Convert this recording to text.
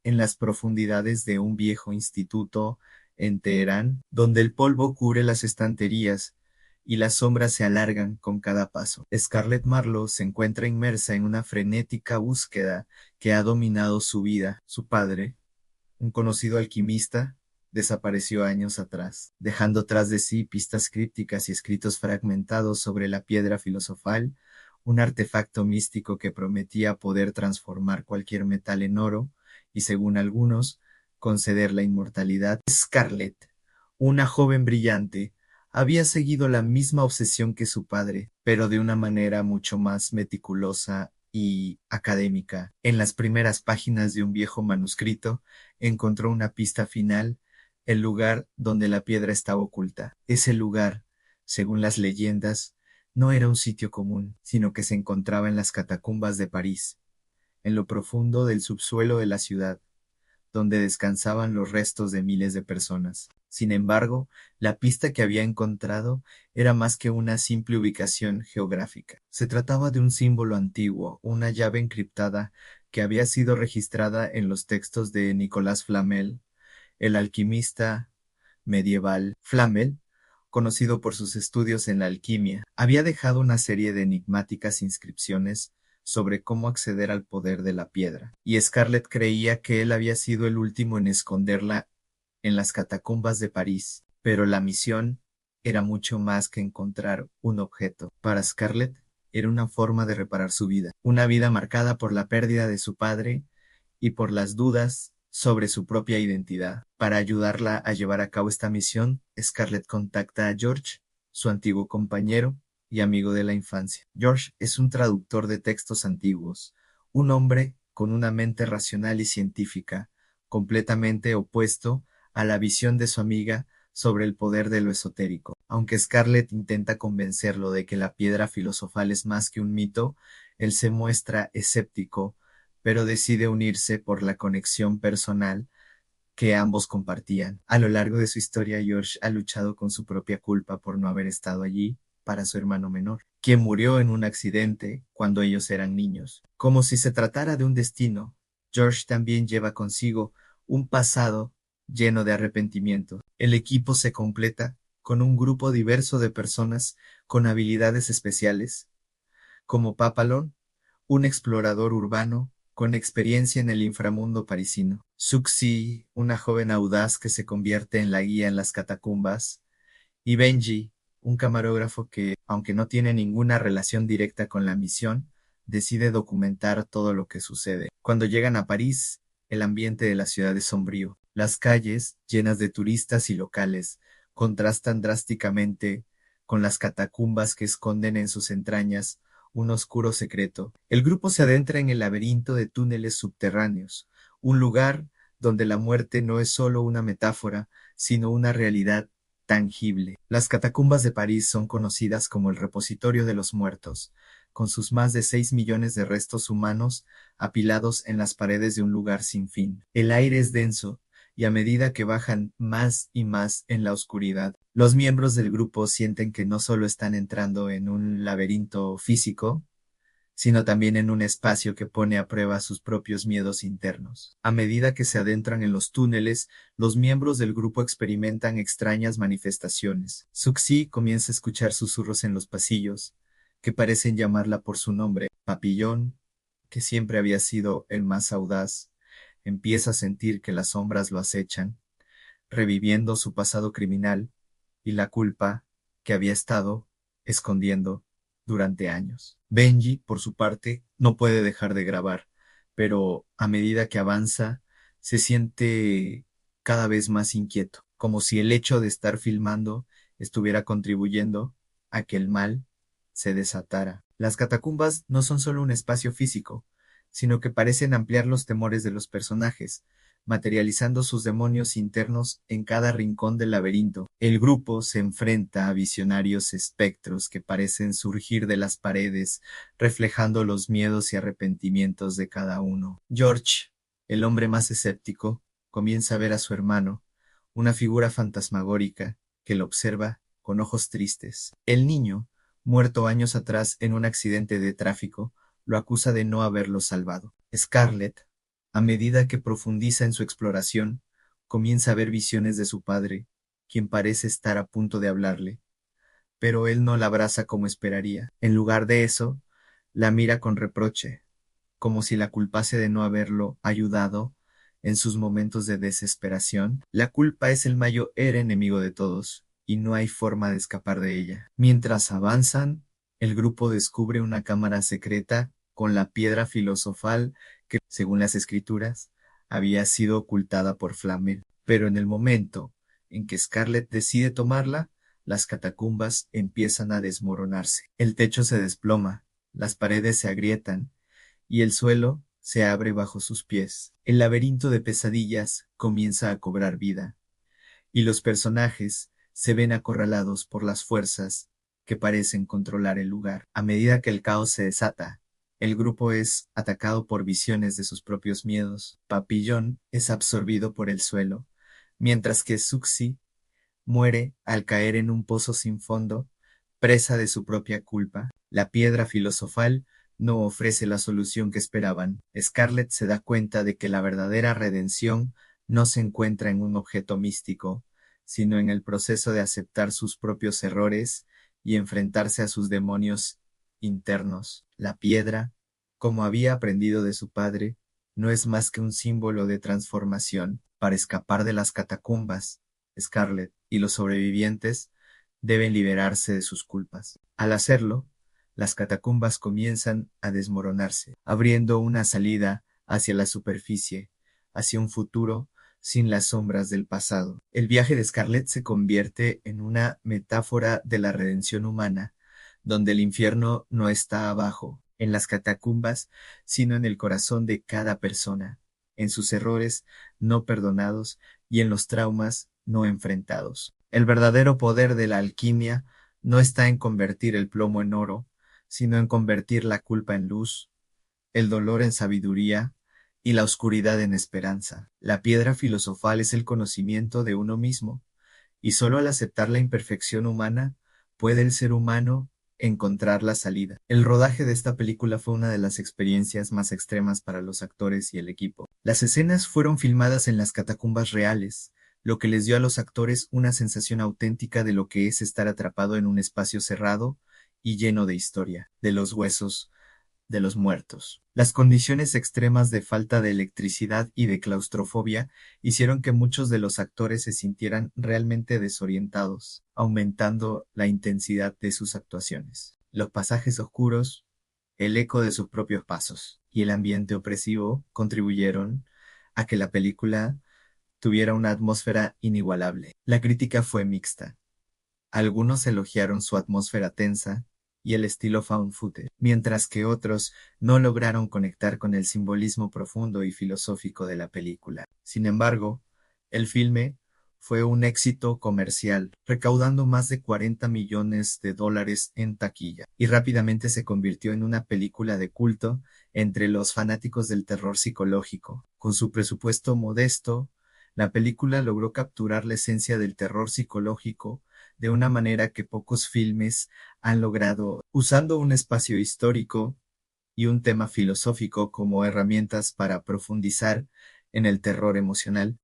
en las profundidades de un viejo instituto en Teherán, donde el polvo cubre las estanterías y las sombras se alargan con cada paso. Scarlett Marlowe se encuentra inmersa en una frenética búsqueda que ha dominado su vida. Su padre, un conocido alquimista, desapareció años atrás, dejando tras de sí pistas crípticas y escritos fragmentados sobre la piedra filosofal, un artefacto místico que prometía poder transformar cualquier metal en oro y, según algunos, conceder la inmortalidad. Scarlett, una joven brillante, había seguido la misma obsesión que su padre, pero de una manera mucho más meticulosa y académica. En las primeras páginas de un viejo manuscrito, encontró una pista final, el lugar donde la piedra estaba oculta. Ese lugar, según las leyendas, no era un sitio común, sino que se encontraba en las catacumbas de París, en lo profundo del subsuelo de la ciudad, donde descansaban los restos de miles de personas. Sin embargo, la pista que había encontrado era más que una simple ubicación geográfica. Se trataba de un símbolo antiguo, una llave encriptada que había sido registrada en los textos de Nicolas Flamel, el alquimista medieval. Flamel, conocido por sus estudios en la alquimia, había dejado una serie de enigmáticas inscripciones sobre cómo acceder al poder de la piedra, y Scarlett creía que él había sido el último en esconderla en las catacumbas de París. Pero la misión era mucho más que encontrar un objeto. Para Scarlett era una forma de reparar su vida, una vida marcada por la pérdida de su padre y por las dudas sobre su propia identidad. Para ayudarla a llevar a cabo esta misión, Scarlett contacta a George, su antiguo compañero y amigo de la infancia. George es un traductor de textos antiguos, un hombre con una mente racional y científica, completamente opuesto a la visión de su amiga sobre el poder de lo esotérico. Aunque Scarlett intenta convencerlo de que la piedra filosofal es más que un mito, él se muestra escéptico, pero decide unirse por la conexión personal que ambos compartían. A lo largo de su historia, George ha luchado con su propia culpa por no haber estado allí para su hermano menor, quien murió en un accidente cuando ellos eran niños. Como si se tratara de un destino, George también lleva consigo un pasado lleno de arrepentimiento. El equipo se completa con un grupo diverso de personas con habilidades especiales, como Papillon, un explorador urbano con experiencia en el inframundo parisino. Suxi, una joven audaz que se convierte en la guía en las catacumbas, y Benji, un camarógrafo que, aunque no tiene ninguna relación directa con la misión, decide documentar todo lo que sucede. Cuando llegan a París, el ambiente de la ciudad es sombrío. Las calles, llenas de turistas y locales, contrastan drásticamente con las catacumbas que esconden en sus entrañas un oscuro secreto. El grupo se adentra en el laberinto de túneles subterráneos, un lugar donde la muerte no es solo una metáfora, sino una realidad tangible. Las catacumbas de París son conocidas como el repositorio de los muertos, con sus más de 6 millones de restos humanos apilados en las paredes de un lugar sin fin. El aire es denso, y a medida que bajan más y más en la oscuridad, los miembros del grupo sienten que no solo están entrando en un laberinto físico, sino también en un espacio que pone a prueba sus propios miedos internos. A medida que se adentran en los túneles, los miembros del grupo experimentan extrañas manifestaciones. Suxi comienza a escuchar susurros en los pasillos, que parecen llamarla por su nombre. Papillon, que siempre había sido el más audaz, empieza a sentir que las sombras lo acechan, reviviendo su pasado criminal y la culpa que había estado escondiendo durante años. Benji, por su parte, no puede dejar de grabar, pero a medida que avanza, se siente cada vez más inquieto, como si el hecho de estar filmando estuviera contribuyendo a que el mal se desatara. Las catacumbas no son solo un espacio físico, sino que parecen ampliar los temores de los personajes, materializando sus demonios internos en cada rincón del laberinto. El grupo se enfrenta a visionarios espectros que parecen surgir de las paredes, reflejando los miedos y arrepentimientos de cada uno. George, el hombre más escéptico, comienza a ver a su hermano, una figura fantasmagórica que lo observa con ojos tristes. El niño, muerto años atrás en un accidente de tráfico, lo acusa de no haberlo salvado. Scarlett, A medida que profundiza en su exploración, comienza a ver visiones de su padre, quien parece estar a punto de hablarle, pero él no la abraza como esperaría. En lugar de eso, la mira con reproche, como si la culpase de no haberlo ayudado en sus momentos de desesperación. La culpa es el mayor enemigo de todos, y no hay forma de escapar de ella. Mientras avanzan, el grupo descubre una cámara secreta con la piedra filosofal que, según las escrituras, había sido ocultada por Flamel. Pero en el momento en que Scarlett decide tomarla, las catacumbas empiezan a desmoronarse. El techo se desploma, las paredes se agrietan, y el suelo se abre bajo sus pies. El laberinto de pesadillas comienza a cobrar vida, y los personajes se ven acorralados por las fuerzas que parecen controlar el lugar. A medida que el caos se desata, el grupo es atacado por visiones de sus propios miedos. Papillon es absorbido por el suelo, mientras que Suxy muere al caer en un pozo sin fondo, presa de su propia culpa. La piedra filosofal no ofrece la solución que esperaban. Scarlett se da cuenta de que la verdadera redención no se encuentra en un objeto místico, sino en el proceso de aceptar sus propios errores y enfrentarse a sus demonios internos. La piedra, como había aprendido de su padre, no es más que un símbolo de transformación. Para escapar de las catacumbas, Scarlett y los sobrevivientes deben liberarse de sus culpas. Al hacerlo, las catacumbas comienzan a desmoronarse, abriendo una salida hacia la superficie, hacia un futuro sin las sombras del pasado. El viaje de Scarlett se convierte en una metáfora de la redención humana, donde el infierno no está abajo, en las catacumbas, sino en el corazón de cada persona, en sus errores no perdonados y en los traumas no enfrentados. El verdadero poder de la alquimia no está en convertir el plomo en oro, sino en convertir la culpa en luz, el dolor en sabiduría y la oscuridad en esperanza. La piedra filosofal es el conocimiento de uno mismo, y solo al aceptar la imperfección humana puede el ser humano encontrar la salida. El rodaje de esta película fue una de las experiencias más extremas para los actores y el equipo. Las escenas fueron filmadas en las catacumbas reales, lo que les dio a los actores una sensación auténtica de lo que es estar atrapado en un espacio cerrado y lleno de historia, de los huesos de los muertos. Las condiciones extremas de falta de electricidad y de claustrofobia hicieron que muchos de los actores se sintieran realmente desorientados, aumentando la intensidad de sus actuaciones. Los pasajes oscuros, el eco de sus propios pasos y el ambiente opresivo contribuyeron a que la película tuviera una atmósfera inigualable. La crítica fue mixta. Algunos elogiaron su atmósfera tensa y el estilo found footage, mientras que otros no lograron conectar con el simbolismo profundo y filosófico de la película. Sin embargo, el filme fue un éxito comercial, recaudando más de 40 millones de dólares en taquilla, y rápidamente se convirtió en una película de culto entre los fanáticos del terror psicológico. Con su presupuesto modesto, la película logró capturar la esencia del terror psicológico de una manera que pocos filmes han logrado, usando un espacio histórico y un tema filosófico como herramientas para profundizar en el terror emocional.